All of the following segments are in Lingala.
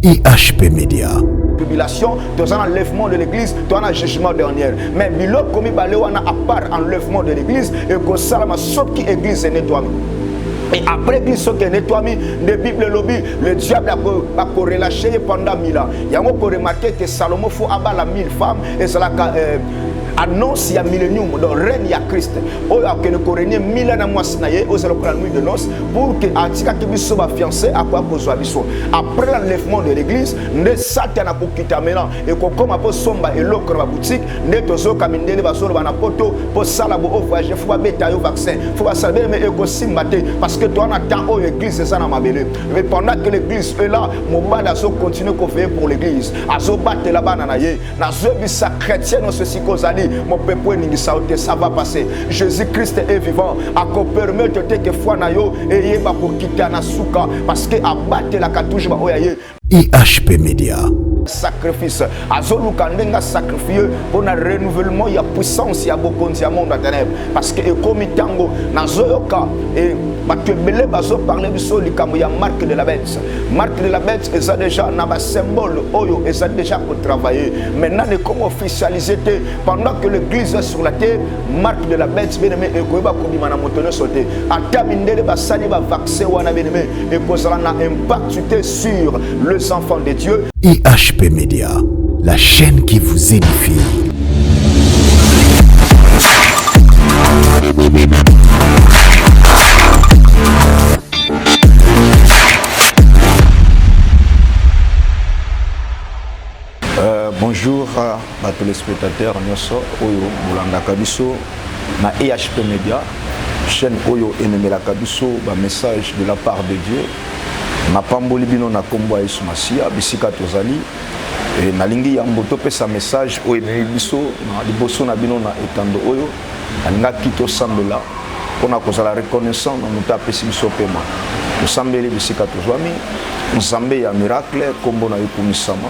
IHP Media. Tribulation, tu as enlèvement de l'église, tu as un jugement dernier. Mais bilo comme baléwana à part enlèvement de l'église et que ça m'a sauf qui église est nettoyée. Et après qu'il soit nettoyé, la Bible lobby, le diable a relâché pendant 1000 ans. Il y a remarqué que Salomon faut abattre 1000 femmes et cela annonce il y a millénium dans règne il y a Christ. Oh a que le corénien 1000 ans à moi sinaye au la nuit de noces pour que Antika Kibiso va fiancé à quoi cause abisso. Après l'enlèvement de l'église, ne Satan a pour quitter maintenant et comme a pour somba et l'eau dans la boutique, ne tozo kamindele va sur la poto pour ça la beau voyage faut pas bêta au vaccin, faut pas savoir mais éco simbaté parce que toi on attend au église c'est ça dans ma belle. Mais pendant que l'église est là, mon bal azo continue qu'on fait pour l'église. Azo battre là-bas nanaye, na zo bisa chrétien on ceci cause ali. Mon peuple ça va passer. Jésus-Christ est vivant. À qu'on permette que foi na yo et yeba pour quitter na souka parce que abattre la cartouche ba oyaye. IHP Media. Sacrifice. Azolu kandenga sacrifié pour un renouvellement ya puissance ya bokonzi ya monde à ténèbres parce que comme tango na zoyoka et battu belé bazo parler du sol likambo ya marque de la bête. Marque de la bête est déjà na ba symbole oyo et ça déjà pour travailler. Maintenant de comment officialiser pendant que l'église est sur la terre, marque de la bête bien aimé et koyeba kobima na motono sauter. Atamindele ba sali ba vaccin wana bien aimé et que ça a un impact sur les enfants de Dieu. IHP Media, la chaîne qui vous édifie. Bonjour à tous les spectateurs, Nyoso, Oyo, Boulanda Kabiso, na IHP Media, chaîne Oyo Enemela Kabiso, message de la part de Dieu. Na pamboli bino na kombo Yesu Masia bisika tozali et na lingi ya mboto pesa message oyo biso na liboso na bino na etando oyo alinga kito sambela pona kozala reconnaissant na muta pesi biso pema osambeli bisika tozwami nzambe ya miracle kombo na yokumisama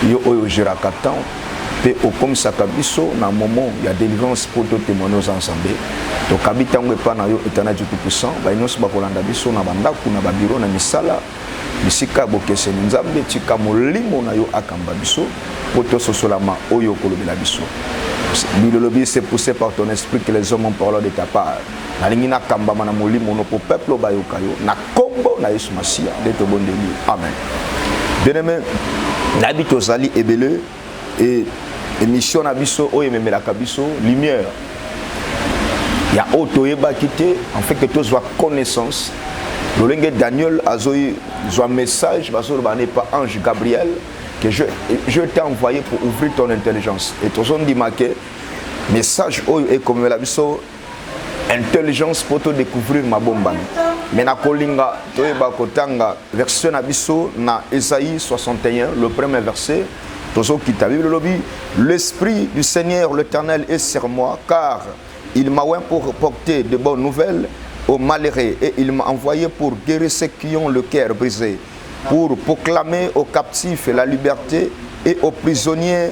yo oyo jeraka tant pe okomisaka biso na moment ya délivrance pour te témoigner aux ensemble to kabita ngwe pa na yo etana du tout-puissant ba inos ba kolanda biso na bandaku na babiro na misala bisika bokese nzambe tika molimo na yo akamba biso poto sosolama oyo kolobela biso bilolobi c'est poussé par ton esprit que les hommes ont parlé de ta part na lingi na kamba na molimo no po peuple ba yo kayo na kombo na Yesu Masia de to bondeli amen bien-aimé na bitozali ebele et émission na biso oyo memelaka biso lumière ya otoyeba kité en fait que tous voient connaissance l'olenge Daniel azoy un message parce que n'est pas ange Gabriel que je t'ai envoyé pour ouvrir ton intelligence et tous on dit marqué message oyo et comme la biso intelligence pour te découvrir ma bomba mais na kolinga toyeba kotanga verset na biso na Ésaïe 61 le premier verset. L'Esprit du Seigneur l'Éternel est sur moi, car il m'a oint pour porter de bonnes nouvelles aux malheureux et il m'a envoyé pour guérir ceux qui ont le cœur brisé, pour proclamer aux captifs la liberté et aux prisonniers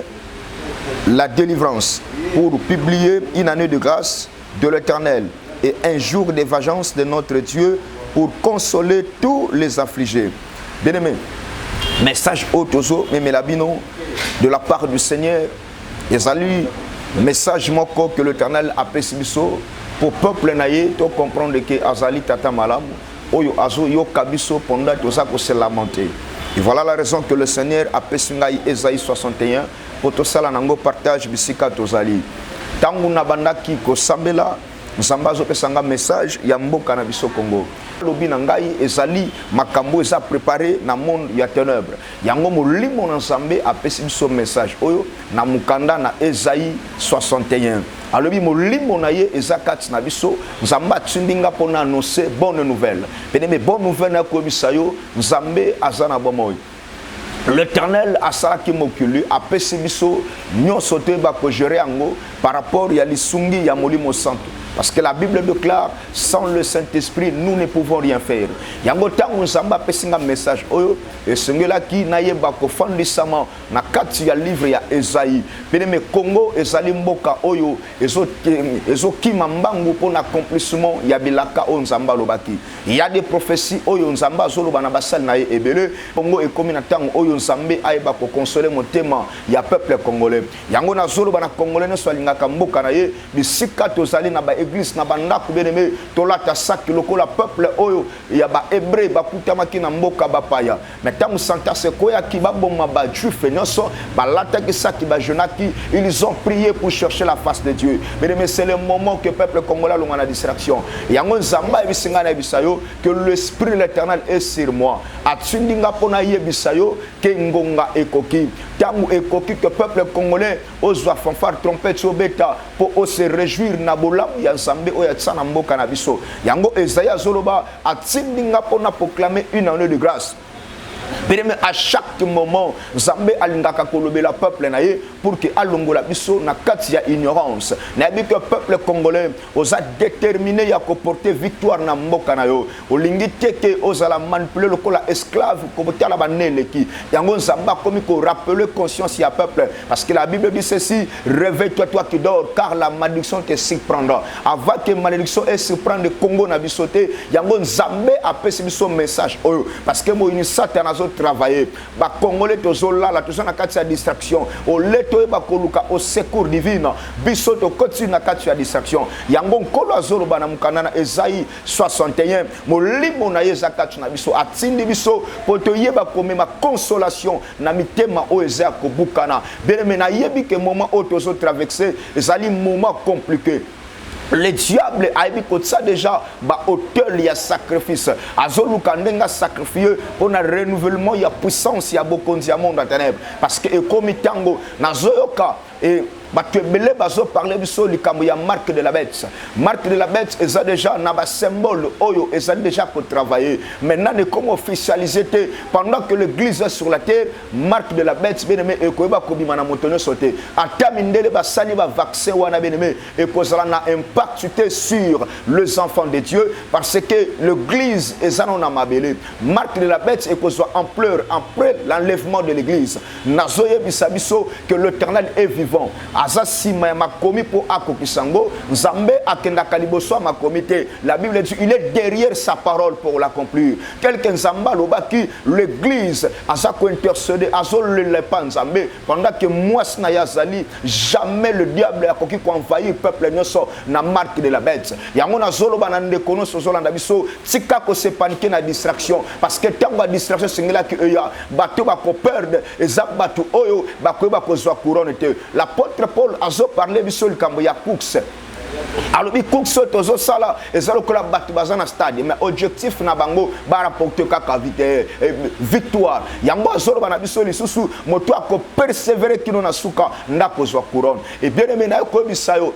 la délivrance, pour publier une année de grâce de l'Éternel et un jour de vengeance de notre Dieu pour consoler tous les affligés. Bien-aimés, message autozo memelabino de la part du Seigneur et salut message moko que l'Éternel a pesibiso pour peuple naïe to comprendre que azali tata malam oyo azo yo kabiso pendant tout ça ko se lamenter et voilà la raison que le Seigneur a pesingai Ésaïe 61 pour to sala nango partage bisika tozali tangu na bandaki ko sambela nsambazo pesanga message ya mboka na biso Congo lobi na ngai ezali makambo eza préparé na monde ya ténèbres yango molimo na nzambe apesi biso message oyo na mukanda na Ésaïe 61 alobi molimo na ye eza kati na biso nzambe atindinga pona annoncer bonne nouvelle pene me bonne nouvelle na koyebisa yo nzambe aza na bomoi. L'Éternel a salaki mokulu apesi biso nyonso te ba ko gérer yango par rapport ya lisungi ya molimo santo Parce que la Bible déclare, sans le Saint-Esprit, nous ne pouvons rien faire. Yango tango nzamba pesinga message oyo esengela ki na yeba ko fandisama na kati ya livre ya Esaïe. Bien-aimé, Congo ezali mboka oyo ezo kima mbangu pour l'accomplissement ya bilaka o nzamba lobaki. Il y a des prophéties oyo nzamba zoloba na basali na ye ebele. Congo ekomi na tango oyo nzambe ayeba ko consoler motema ya peuple congolais. Yango na zoloba na congolais ne swalingaka mboka na ye bisika tozali na ba église na bandako bien-aimé tolata saki lokola peuple oyo ya ba hébreu bakutamaki na mboka bapaya. Mais tango santa sekoya ki baboma ba juif nyonso balata ki saki ba jonaki, ils ont prié pour chercher la face de Dieu. Mais c'est le moment que le peuple congolais a la distraction. Yango nzamba ebisinga na bisayo que l'esprit de l'Éternel est sur moi. Atundinga pona yebisayo ke ngonga ekoki. Tango ekoki que peuple congolais ozwa fanfare trompette obeta pour se réjouir na bolamu ya nzambe oya tsana mboka na biso. Yango Esaïe zoloba atundinga pona proclamer une année de grâce. Mais à chaque moment, Zambé alingaka kolobela peuple naye pour que alongola biso na kati ya ignorance. Na bi que peuple congolais osa déterminé ya ko porter victoire na mboka na yo. Olingi teke ozala manipuler lokola esclave ko botala banele ki. Yango Zamba komi ko rappeler conscience ya peuple parce que la Bible dit ceci, réveille-toi toi qui dors car la malédiction te surprendra. Avant que malédiction ait surprendre le Congo na bisoté, yango Zambé a pesi biso message oyo parce que mo Satan travailler ba congolais tozola la tozo na kati ya distraction o leto ba koluka au secours divine biso to continue na kati ya distraction yango nkolo azolo bana mukana na Esaïe 61 molimo na yeza kati na biso atindi biso poto yeba komema consolation na mitema o eza ko bukana bien na yebi ke moment o tozo traverser ezali moment compliqué. Le diable a dit que ça déjà ba auteur il y a sacrifice azolu kandenga sacrifier pour un renouvellement il y a puissance il y a beaucoup de monde en ténèbres parce que comme tango na zoyoka et batebele bazo parler biso likambo ya marque de la bête. Marque de la bête est déjà na ba symbole oyo est déjà pour travailler. Maintenant de comment officialiser pendant que l'église est sur la terre, marque de la bête bien-aimé et ko ba ko bima na motonyo sauter. Atamindele ba sali ba vaccin wana bien-aimé et kozala na impact sur les enfants de Dieu parce que l'église est na mabele. Marque de la bête et kozwa ampleur après l'enlèvement de l'église. Nazoye bisabiso que l'Éternel est vivant. Azasima makomi pour akokisango Nzambe akenda kaliboso makomité. La Bible dit il est derrière sa parole pour l'accomplir. Quelqu'un Nzamba lobaki l'église azako intercéder azol le pas Nzambe pendant que moi na yazali jamais le diable akoki ko envahir peuple nyonso na marque de la bête. Yango na zolo banande kono so zolanda biso tika ko se paniquer na distraction parce que tant ba distraction singela ki eya bato ba ko perdre ezak bato oyo ba ko ba ko zwa couronne te. L'apôtre Paul a parlé de likambo ya Cooks. Alors bi Cooks tozo sala ezalo ko la batu bazana stade mais objectif na bango ba rapporter kaka victoire. Yango azolo bana biso lisusu moto ako persévérer kino na suka ndako zwa couronne. Et bien aimé na ko bisayo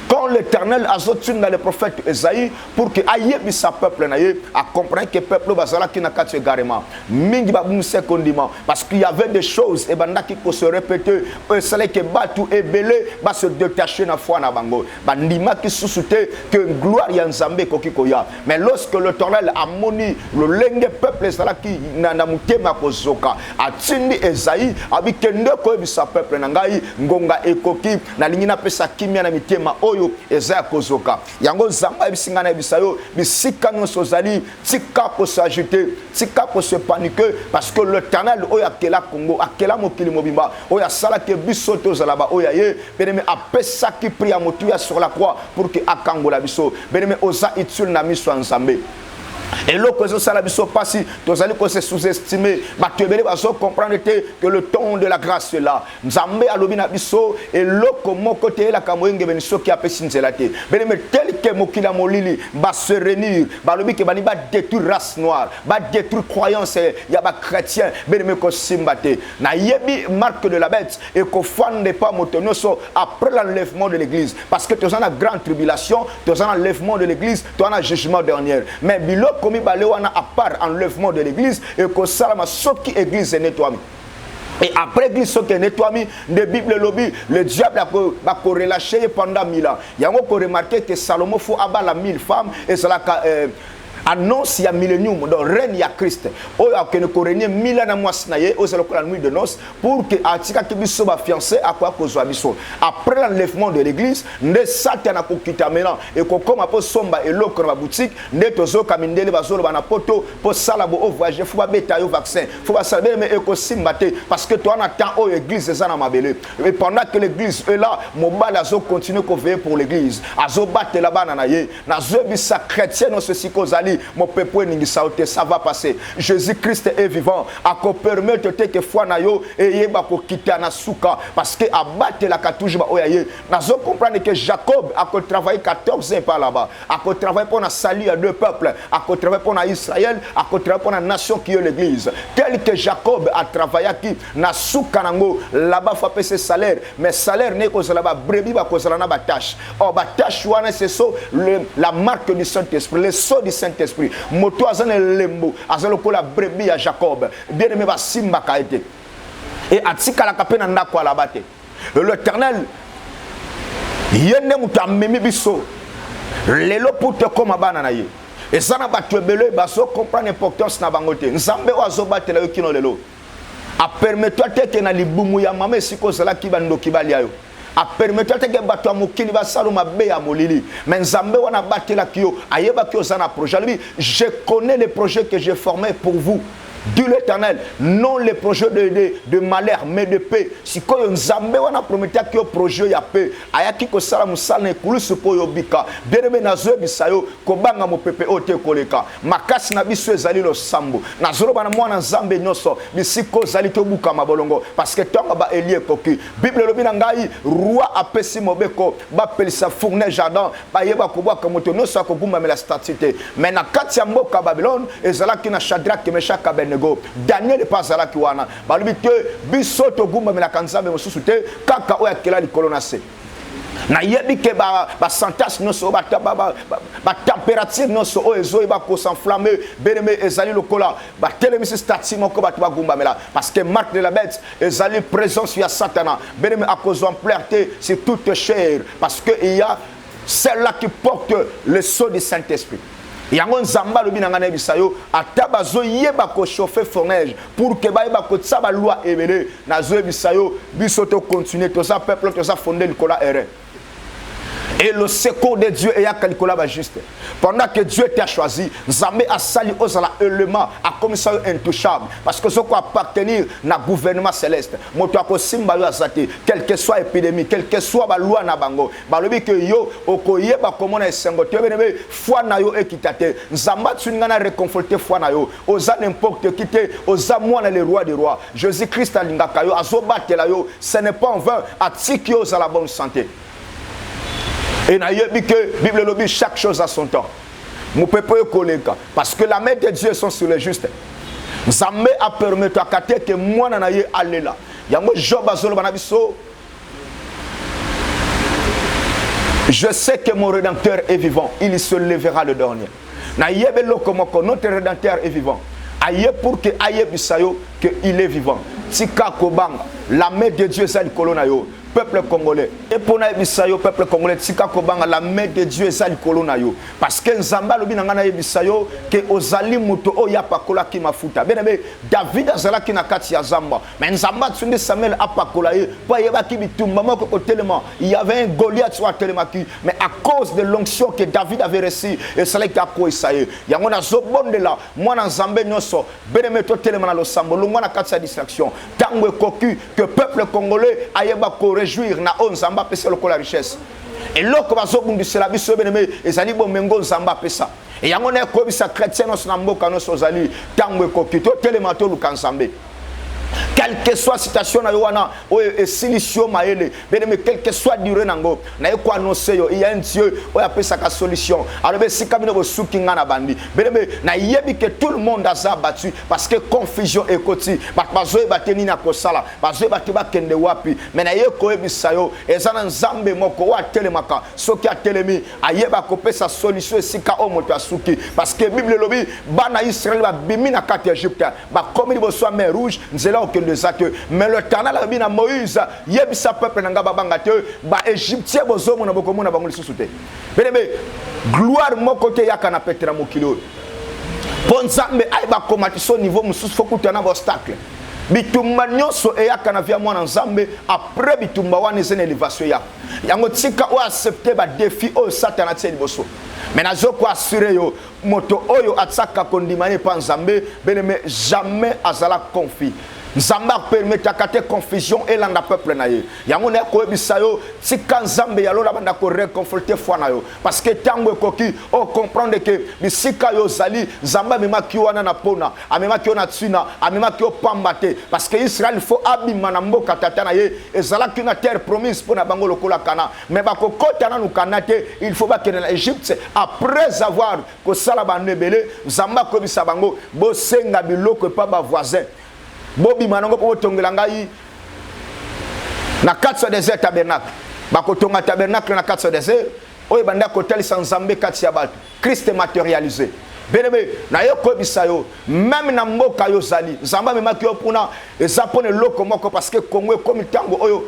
quand l'Éternel a sorti dans le prophète Esaïe pour que ayebi sa peuple naye a comprendre que peuple bazala ki na kati garement mingi ba bumse kondima parce qu'il y avait des choses et bandaki ko se répéter cela que batu et belé ba se détacher na foi na bango bandima ki susute que gloire ya Nzambe ko kikoya mais lorsque l'Éternel a moni le lenge peuple zala ki na mutema ko zoka atindi Esaïe abikende ko yebi sa peuple na ngai ngonga ekoki na lingina pesa kimia na mitema oyo eza kozoka yango Nzamba ebisinga na bisayo bisika nyonso zali tika ko s'ajouter tika ko se paniquer parce que l'Éternel oyo akela Congo akela mokili mobimba oyo sala ke biso to zalaba oyo ye beneme apesa ki pria motuya sur la croix pour que akangola biso beneme oza itul na miso Nzambe. Et l'autre chose, ça la biso passi, tous allez qu'on se sous-estimer, batubele baso comprendre que le ton de la grâce est là. Nzambe alobina biso et l'autre mon côté la kamoenge beniso qui a pessin zelate. Mais tel que mokila molili ba se réunir, ba lobi que bani ba détruire race noire, ba détruire croyance ya ba chrétien, beneme ko simbate. Na yebi marque de la bête et ko fande pas motonoso après l'enlèvement de l'église parce que tu as une grande tribulation, tu as un enlèvement de l'église, tu as un jugement dernier. Mais bilo comme balewana à part enlèvement de l'église et que salama soki église nettoyée. Et après l'église, ce qui est nettoyé, de Bible lobby, le diable va relâcher pendant 1000 ans. Il y a encore remarqué que Salomon faut abattre 1000 femmes et cela annonce il y a millénium, donc règne il y a Christ. Oh, que nous courons 1000 ans à moi snaye, oh, c'est la nuit de noces, pour que Atika Kibiso va fiancé à quoi cause Abisso. Après l'enlèvement de l'église, ne Satan a quitté maintenant et qu'on comme après somba et l'eau comme la boutique, ne tozo kamindele bazolo banapoto pour salabo au voyage, faut pas bétail au vaccin, faut pas savoir mais écosimbate parce que toi on attend au église c'est ça dans ma belle. Et pendant que l'église est là, mon bal azo continue qu'on veille pour l'église, azo battre là-bas nanaye, nazo bisa chrétien non ceci kozali. Mon peuple ça va passer. Jésus-Christ est vivant. À qu'on permettre que foi na yo et yeba ko quitter na souka parce que abattre la katouche ba oyaye. Nazo comprendre que Jacob a travaillé 14 ans par là-bas. A travaillé pour na salut à deux peuples. A travaillé pour na Israël. A travaillé pour la nation qui est l'église. Tel que Jacob a travaillé qui na souka nango là-bas faut payer ses salaires. Mais salaire n'est que là-bas brebis ba cause na ba tâche. Or ba tâche wana c'est ça la marque du Saint-Esprit, le sceau du Saint-Esprit. Moto azane lembo azalo ko la brebis à Jacob bien aimé va simba kaite et atika la kapena ndako ala bate l'Éternel yende muta memi biso lelo pour te comme bana na ye et ça na batwe belo baso comprendre l'importance na bangote nzambe wazo batela yo kino lelo a permettre te na libumu ya mama siko zala kibando kibali ayo a permettre que bato ya mokili basalo mabe ya molili mais nzambe wana batela kio ayeba kio za na projet lui je connais les projets que j'ai formés pour vous dit l'Éternel, non les projets de malheur mais de paix. Si koyo nzambe wana promettait que le projet ya paix ayaki ko sala musala ne kulusu po yo bika derebe nazo bisayo ko banga mo pepe ote koleka makasi na biso ezali lo sambo nazolo bana mwana nzambe nyoso bisiko zali to buka mabolongo parce que tonga ba elie koki Bible lobi na ngai roi apesi mobeko ba pelisa fourner jardin ba yeba ko bwa kamoto nyoso ko gumba mela statute mais na kati ya mboka Babylone ezala ki na Shadrach Meshach Daniel n'est pas là qui wana balubi que bisoto gumba mela kanzambe mosusu te kaka oya kela likolo na se na yebi ke ba santas noso ba température noso o ezo ba ko s'enflammer beneme ezali lokola ba telemisi stati moko ba gumba mela parce que marque de la bête ezali présence ya Satan beneme à cause ampleur c'est toute chair parce que il y a celle-là qui porte le sceau du Saint-Esprit. Yango nzamba lobi nanga na bisayo ataba zo yeba ko chauffer fourneige pour que ba yeba ko tsaba loi ebele na zo bisayo biso to continuer to ça peuple to ça fonder Nicolas erreur. Et le secours de Dieu est à Kalikola ba juste. Pendant que Dieu t'a choisi, Nzambe a sali osala élément a commissaire intouchable parce que ce quoi appartenir na gouvernement céleste. Moto ko simba yo azate, quelle que soit épidémie, quelle que soit ba loi na bango. Ba lobi que yo okoyeba comment na sengo te benebe foi na yo ekitate. Nzamba tsunga na réconforter foi na yo. Oza n'importe qui te, oza moi le roi des rois. Jésus-Christ alingaka yo azobatela yo, ce n'est pas en vain atiki yo za la bonne santé. Et na yebi que Bible lobby chaque chose à son temps. Mon peuple est collègue parce que la main de Dieu sont sur les justes. Nzambe a permis à kate que moi na ye aller là. Yango Job azolo banabiso. Je sais que mon rédempteur est vivant, il se lèvera le dernier. Na yebe lokomoko notre rédempteur est vivant. Aye pour que aye bisayo que il est vivant. Tika kobanga, la main de Dieu est kolona yo. Peuple congolais et pour na bisayo peuple congolais tika kobanga la main de Dieu ezali kolona yo parce que nzamba lobi nanga na bisayo que ozali muto oya pakola ki mafuta benebe David azala ki na kati ya zamba mais nzamba tsunde Samuel apakola ye pa yeba ki bitumba moko tellement il y avait un Goliath soit tellement qui mais à cause de l'onction que David avait reçu et cela qui a ko isaye yango na zobonde là moi na nzambe nyoso beneme to tellement na lo sambo lo na kati ya distraction tango koku que peuple congolais ayeba ko réjouir na on nzamba pesa lokola richesse et loko bazobundi cela biso beneme ezali bomengo nzamba pesa et yango na ko bisa chrétien no na mboka no sozali tango koki to telema to lukansambe quelle que soit situation na yoana o solution maele beneme quelle que soit durée nango na ko annoncer yo il y a un Dieu o apesa ka solution alors be sikamino bo sukinga na bandi beneme na yebi que tout le monde a ça battu parce que confusion et koti bazoe bateni na kosala bazoe batiba kende wapi mais na ye ko ebisayo ezana nzambe moko wa telemaka soki a telemi ayeba ko pesa solution sika o moto asuki parce que Bible lobi bana Israël ba bimi na kati Egypte ba komi bo so mer rouge nzela aucun de ça que mais l'Éternel a dit à Moïse yebisa peuple nanga babanga te ba égyptien bozomo na bokomo na bango lisusu te bien-aimé gloire mon côté yakana petra mokilo pour nzambe ay ba komatiso niveau mususu faut kutana obstacle bitumba nyonso eyaka na via mwana nzambe après bitumba wana ezene élévation ya yango tika o accepter ba défi o satana tse liboso mais nazo ko assurer yo moto oyo atsaka kondimane pa nzambe bien-aimé jamais azala conflit nzamba permettre akate confusion et langa peuple na ye yango na ko ebisa yo tika nzambe ya lola banda ko réconforter foi na yo parce que tango ekoki o comprendre que bisika yo zali nzamba mema ki wana na pona amema ki na tsina amema ki pambate parce que Israël faut abima na mboka tata na ye ezala ki na terre promise pona bango lokola kana mais ba ko kota na nukanate il faut ba que na Égypte après avoir ko sala ba nebele nzamba ko bisa bango bo senga biloko pa ba voisin Bobi manongo po tongela ngai na 4 désert tabernacle bako tonga tabernacle na 4 désert oyo banda ko tali sans nzambe kati ya bato Christ est matérialisé bien-aimé na yo ko bisayo même na mboka yo zali nzamba mema ki opuna ezapone loko moko parce que Congo comme tango oyo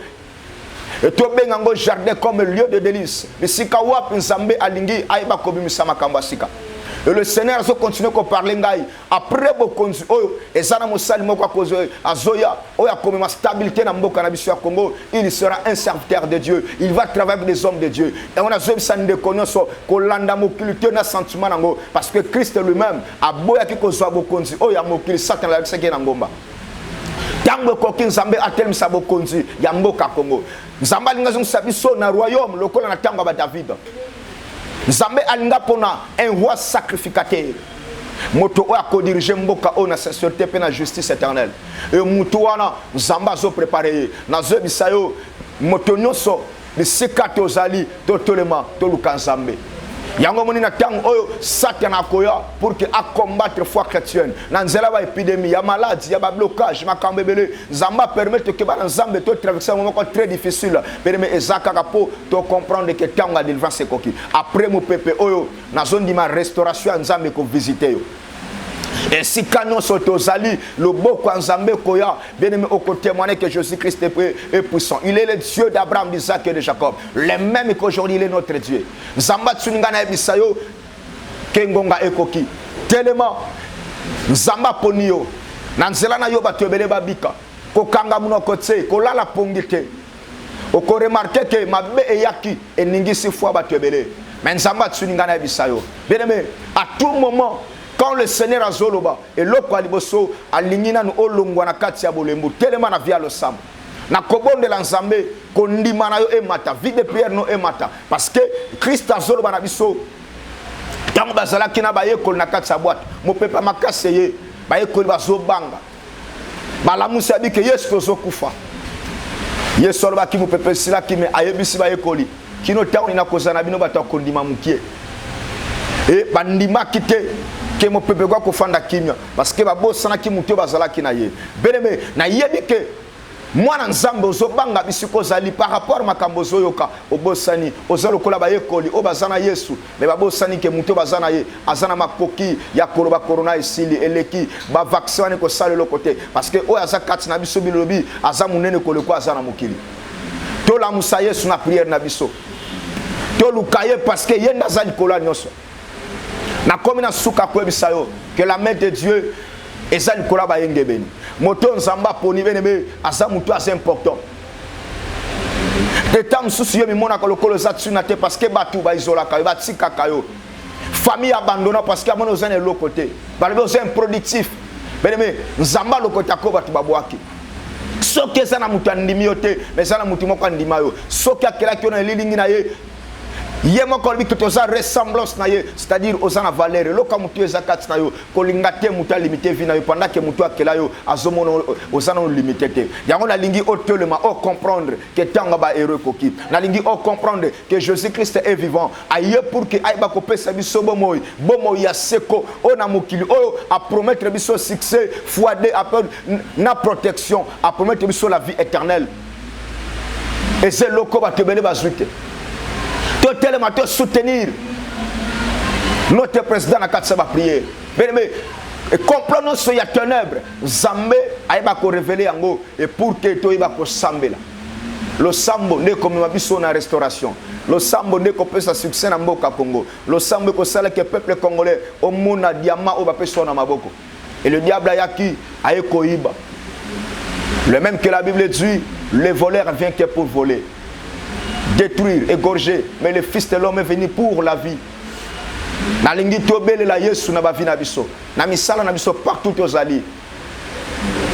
et to benga ngo jardin comme lieu de délice bisika wapi nzambe alingi aiba ko bimisa makambo asika. Et le Seigneur a continué à parler après beaucoup oyo ezana mosali moko akozo azoya oya comme ma stabilité na mboka na biso ya Congo il sera un serviteur de Dieu il va travailler avec des hommes de Dieu et on a zo bisa ndekonyoso ko landa mokilité na sentiment nango parce que Christ lui-même a boya ki kozwa bokonzi oya mokili satan la seke na ngomba tango ko kinzambe atelmisa bokonzi ya mboka Congo nzamba linga zo sabiso na royaume lokola na tango ba David Nzambe alinga pona un roi sacrificateur. Moto o ko diriger mboka o na sacerdoce pe na justice éternelle. Et mutu wana Nzamba zo préparer na zo bisayo moto nyoso bisika tozali totolema to luka Nzambe. Yango moni na tang oyo Satan akoya pour que a combattre foi chrétienne. Na nzela ba épidémie ya maladie ya ba blocage makambebele Nzamba permettre que ba Nzambe to traverser un moment très difficile. Permet ezaka kapo to comprendre que tanga délivrance koki. Après mo pepe oyo na zone di ma restauration Nzambe ko visiter yo. Et si canon sotozali le beau Nzambe koya bien-aimé au côté témoigner que Jésus-Christ est puissant. Il est le Dieu d'Abraham, d'Isaac et de Jacob. Le même qu'aujourd'hui il est notre Dieu. Nzamba tsuninga na bisayo kengonga ekoki. Tellement Nzamba ponio na nzela na yo batebele babika. Ko kanga muno kotse ko lala pongite. O ko remarquer que mabe eyaki eningisi fois batebele. Mais Nzamba tsuninga na bisayo. Bien-aimé à tout moment quand le Seigneur a zoloba et l'autre aliboso alingina no olongwa na kati ya bolembo tellement na via le sam na kobonde la nzambe kondima na yo emata vie de prière no emata parce que Christ a zoloba na biso tango bazala kina baye kol na kati ya boîte mo pepa makase ye baye kol bazobanga balamusi abi que Yesu tozokufa Yesu aloba ki mo pepe sila ki me ayebisi baye koli kino tango ina kozana bino bata kondima mukie et bandima kite que mon peuple ko fanda kimya parce que ba bosana ki muto bazala ki na ye beleme na yebi ke mwana nzambe ozobanga bisiko zali par rapport makambo zoyoka obosani ozalo kola ba yekoli obazana Yesu mais ba bosani ke muto bazana ye azana makoki ya koloba corona esili eleki ba vaccin ko sale le côté parce que o aza kati na biso bilobi aza munene ko le ko azana mokili to la musa Yesu na prière na biso to lukaye parce que yenda zali kola nyoso na comme na suka ko bisayo que la main de Dieu ezali kola ba yengebeni moto nzamba poni benebe asa mutu assez important de temps souci yo mi mona ko lokolo za tsuna te parce que batu ba isola ka ba tsika kayo famille abandonna parce que amona ozane l'autre côté ba le besoin productif benebe nzamba lokota ko batu babwaki soki eza na mutu andimi yo te mais eza na mutu moko andima yo soki akela ki na lilingi na ye yemo kolbi que toza ressemblance na ye c'est-à-dire osana valeur loka mutu ezakati na yo kolinga te mutu limité vi na yo pendant que mutu akela yo azomono osana limité te yango na lingi otelema o comprendre que tanga ba héros koki na lingi o comprendre que Jésus-Christ est vivant aye pour que aiba ko pesa biso bomoy ya seko o na mokili o a promettre biso succès foi de appel na protection a promettre biso la vie éternelle et c'est loko ba tebele bazwite tellement te soutenir notre président à 4 prière. Bien aimé, et complot non so ya ténèbres Nzambe ayeba ko révéler yango et pour que to yeba ko sambela le sambo ne comme mabiso na restauration le sambo ne ko pesa succès na mboka Congo le sambo ko sala que peuple congolais au mona diamant au ba peso na maboko et le diable ayaki ayeko iba le même que la Bible dit le voleur vient que pour voler détruire égorger mais le fils de l'homme est venu pour la vie nalingi tobele la Yesu na bavi na biso na misala na biso partout ozali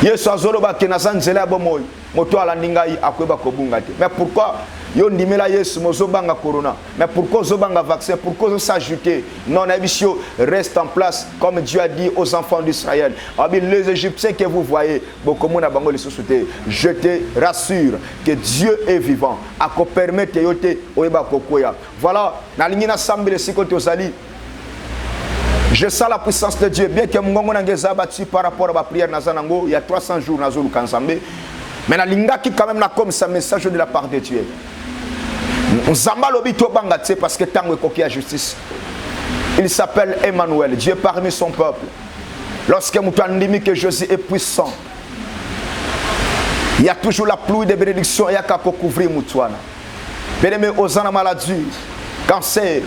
Yesu azoloba ke nazanzela bomoy moto ala ndingai akweba kobunga te mais pourquoi yo ndimela Yesu mozobanga corona mais pourquoi zobanga vaccin pourquoi s'ajouter non abisio reste en place comme Dieu a dit aux enfants d'Israël les Égyptiens que vous voyez bokomona bango les sociétés je te rassure que Dieu est vivant ako permettre yote oyeba kokoya voilà na lingina sambele sikoto ozali. Je sens la puissance de Dieu. Bien que Mungongo n'engeza battu par rapport à la prière Nazanango, il y a 300 jours Nazolu Kanzambe. Mais la linga qui quand même n'a comme ça message de la part de Dieu. Nzamba lobito bangate parce que tango koki a justice. Il s'appelle Emmanuel, Dieu parmi son peuple. Lorsque Moutandimi que Jésus est puissant, il y a toujours la pluie de bénédiction et il y a qu'à couvrir Moutouana. Bien-aimé, osana maladie, cancer.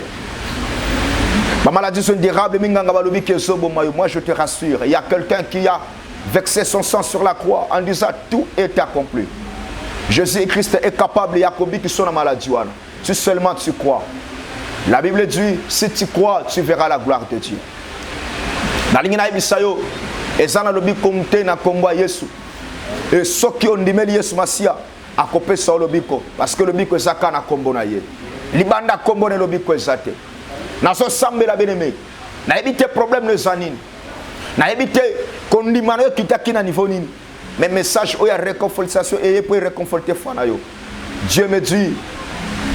Ma maladie sont durables, moi je te rassure, il y a quelqu'un qui a vexé son sang sur la croix en disant tout est accompli. Jésus-Christ est capable, Jacobi qui sont en maladie. Si seulement tu crois. La Bible dit, si tu crois, tu verras la gloire de Dieu. Et ceux qui ont dit Yesu Masia, à couper sur le biko, parce que le biko est zaka na kombo na ye. Libanda kombo ne le biko est zate. Naso sambe la beneme na éviter problème les anines na éviter condimano qui ta kina niveau nini mais message o ya réconfortation et pour réconforter fana yo Dieu me dit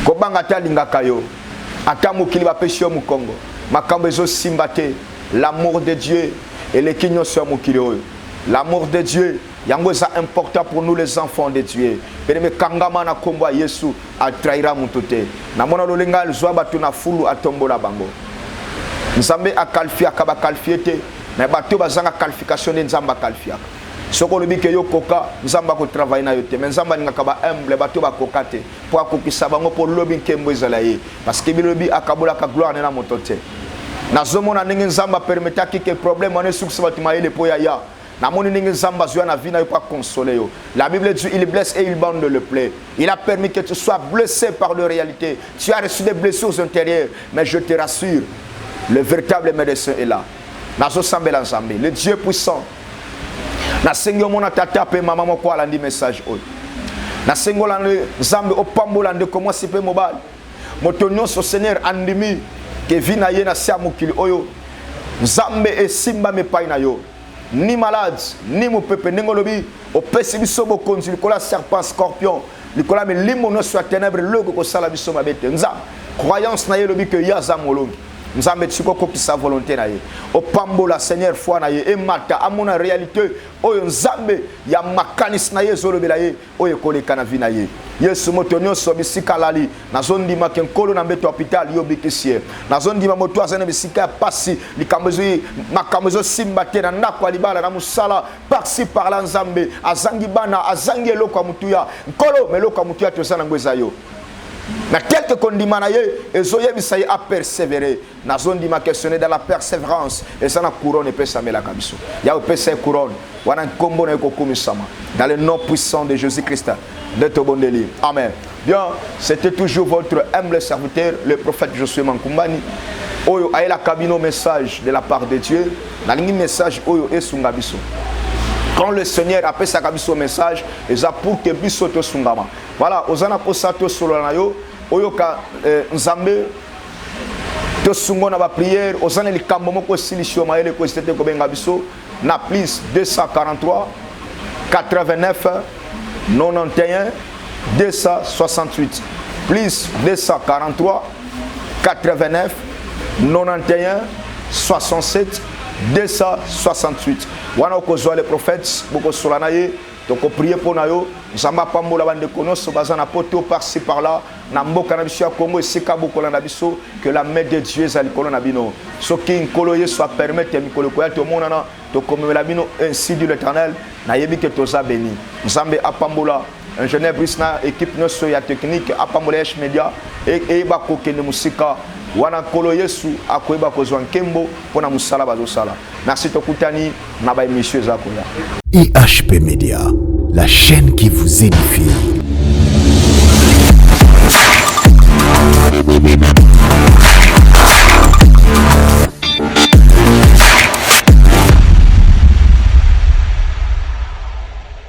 ko banga talinga kayo atamu kiliba pesio mu Congo makambo ezo simbate l'amour de Dieu et les kinyo sur mu kilio l'amour de Dieu yango ça important pour nous les enfants de Dieu beneme kangama na kombo Yesu a trahira mutote na mona lolenga zwa batu na fulu atombola bango nzambe a qualifié akaba qualifié na batu bazanga qualification de nzamba qualifié soko lobi ke yo koka nzamba ko travailler na yote mais nzamba ninga kaba humble batu ba kokate pour akokisa bango pour lobi kembo ezalaye parce que bilobi akabola ka gloire na motote na zomona ninga nzamba permettre que problème on est sur ce bâtiment il est pour ya la Bible dit il blesse et il bande le plaie. Il a permis que tu sois blessé par la réalité. Tu as reçu des blessures intérieures. Mais je te rassure, le véritable médecin est là. Le Dieu puissant. Na sengo mona tata pe mama moko alandi message oyo. Na sengo la nzambe opambola nde comment sipe mobile. Motonyo so Seigneur andimi ke vina ye na sia mokili oyo. Nzambe e simba me pai na yo. Ni malade, ni mon peuple, ni mon lobby, au pessimisme, au consul, la serpent, scorpion, Nicolas, mais l'immono soit ténèbre, le go salabiso ma bête. Nza, croyance na ye lobby que yazamolongi. Nza metsuko ko sa volonté na ye. Au pambola Seigneur foi na ye, et mata, à mon réalité, oyo nzambe, ya makanis na ye zolobe la ye, oyo koleka na vi na ye. Yesu motonyo so bisika lali na zone di makenkolo na mbeto hôpital yo bikisie na zone di mamoto azana bisika pasi likambezo makambezo simbate na ndako alibala na musala parsi par la nzambe azangi bana azangi eloko mutuya nkolo meloko mutuya tosana ngweza yo na quelques condiments na ye ezoye bisaye a persévérer na zone di ma questionner dans la persévérance et ça na couronne pesa mela kabiso ya pesa couronne wana kombo na kokumisama dans le nom puissant de Jésus-Christ de Tobondeli. Amen. Bien, c'était toujours votre humble serviteur, le prophète Josué Mankumbani. Oyo aela kabino message de la part de Dieu. Nalingi message oyo esungabiso. Quand le Seigneur appelle sa kabiso message, eza pour que biso to sungama. Voilà, ozana posato solana yo, oyo ka nzambe to sungona ba prière, ozana likambo moko silisio maele ko stete ko benga biso na plus 243 89 91 268 plus 243 89 91 67 268. Wana okozwa les prophètes boko solanaye donc prier pour nayo nzamba pambola bande konoso bazana poto par-ci par-là na mboka na biso ya Congo esika bokola na biso que la main de Dieu ezali kolona na bino soki nkolo yesu a permettre mikolo ko ya to monana to komela bino ainsi dit l'Éternel na yebi que toza béni nzambe apambola ingénieur Brice na équipe noso ya technique apambola H Media et ba kokende musika wana nkolo yesu akoyeba kozwa nkembo pona musala bazosala merci tokutani na ba émission za koya IHP Media, la chaîne qui vous édifie.